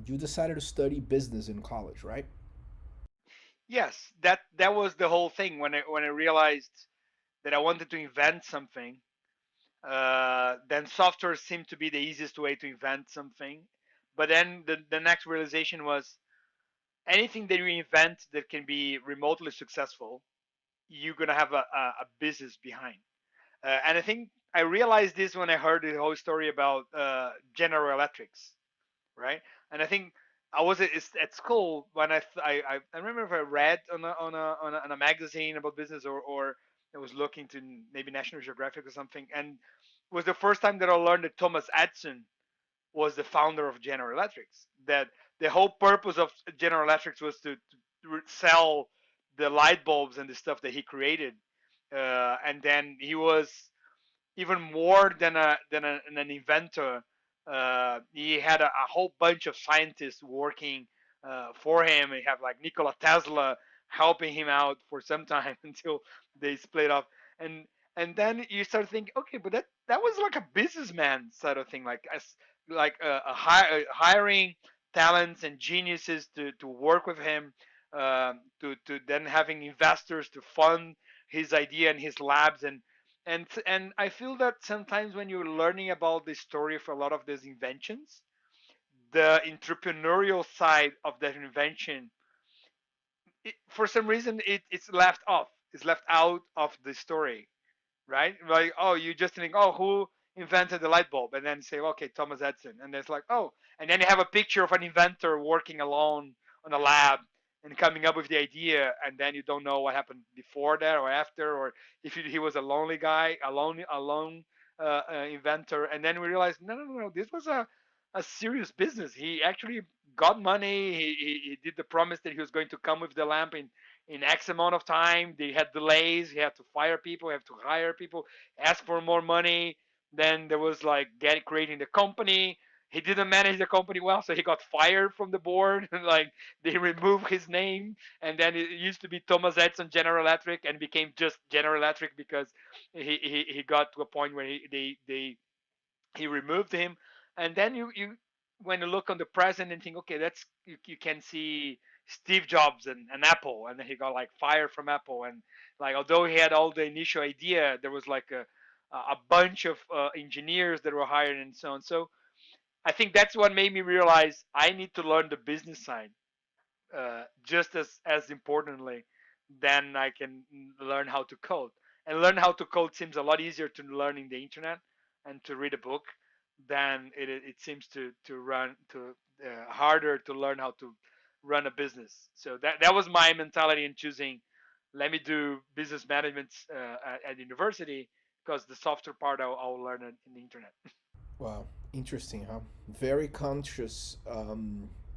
you decided to study business in college, right? Yes, that was the whole thing when I realized that I wanted to invent something. Then software seemed to be the easiest way to invent something. But then the next realization was anything that you invent that can be remotely successful, you're gonna have a business behind. And I think I realized this when I heard the whole story about General Electrics, right? And I think I was at school when I remember if I read on a magazine about business, or I was looking to maybe National Geographic or something, and it was the first time that I learned that Thomas Edison was the founder of General Electrics. That the whole purpose of General Electrics was to sell the light bulbs and the stuff that he created, and then he was even more than an inventor. He had a whole bunch of scientists working for him. He had like Nikola Tesla helping him out for some time until they split up. And then you start thinking, okay, but that was like a businessman sort of thing, like hiring talents and geniuses to work with him, to then having investors to fund his idea and his labs. And I feel that sometimes when you're learning about the story for a lot of these inventions, the entrepreneurial side of that invention, for some reason, it's left off. It's left out of the story, right? Like, oh, you just think, oh, who invented the light bulb? And then say, okay, Thomas Edison. And then it's like, oh, and then you have a picture of an inventor working alone on a lab and coming up with the idea, and then you don't know what happened before that or after, or if he was a lonely guy, alone inventor. And then we realized, no, this was a serious business. He actually got money. He did the promise that he was going to come with the lamp in X amount of time. They had delays. He had to fire people, have to hire people, ask for more money. Then there was like creating the company. He didn't manage the company well, so he got fired from the board. Like they removed his name, and then it used to be Thomas Edison General Electric, and became just General Electric because he got to a point where he removed him. And then you when you look on the present and think, okay, that's you can see Steve Jobs and Apple, and then he got like fired from Apple. And like although he had all the initial idea, there was like a bunch of engineers that were hired and so on. So I think that's what made me realize I need to learn the business side, just as importantly than I can learn how to code. And learn how to code seems a lot easier to learning the internet and to read a book than it seems to run to harder to learn how to run a business. So that was my mentality in choosing. Let me do business management at university because the software part I'll learn it in the internet. Wow, interesting, huh? Very conscious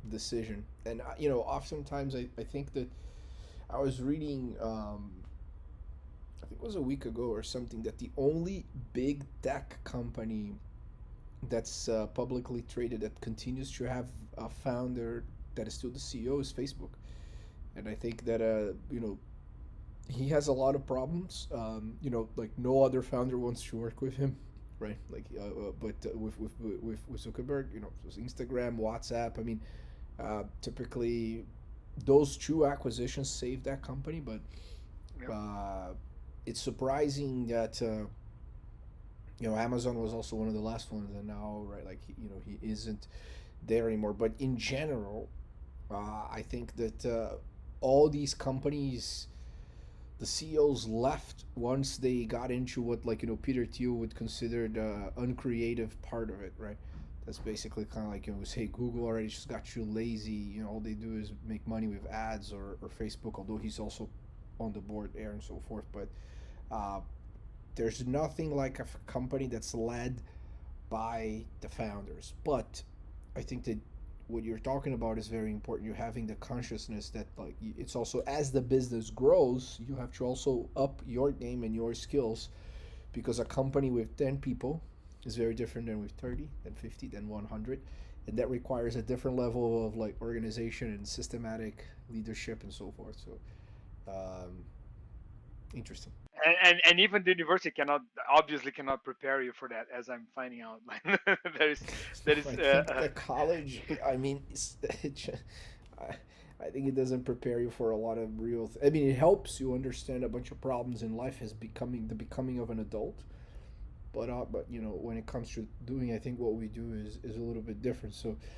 decision. And oftentimes I think that I was reading, I think it was a week ago or something, that the only big tech company that's publicly traded that continues to have a founder that is still the CEO is Facebook. And I think that he has a lot of problems. Like no other founder wants to work with him, right? Like, but with Zuckerberg, Instagram, WhatsApp. I mean, typically those two acquisitions saved that company, but Yep. uh, it's surprising that Amazon was also one of the last ones, and now, right, like he isn't there anymore. But in general, I think that all these companies, the CEOs left once they got into what, like, Peter Thiel would consider the uncreative part of it, right? That's basically kind of like, say Google already just got too lazy. All they do is make money with ads, or Facebook, although he's also on the board there and so forth. But uh, there's nothing like a company that's led by the founders. But I think that what you're talking about is very important. You're having the consciousness that, like, it's also, as the business grows, you have to also up your game and your skills, because a company with 10 people is very different than with 30, than 50, than 100, and that requires a different level of, like, organization and systematic leadership and so forth. So, interesting. And even the university cannot obviously cannot prepare you for that, as I'm finding out. Like there I is think the college, I mean, I, I think it doesn't prepare you for a lot of real. I mean, it helps you understand a bunch of problems in life as becoming of an adult. But you know, when it comes to doing, I think what we do is a little bit different. So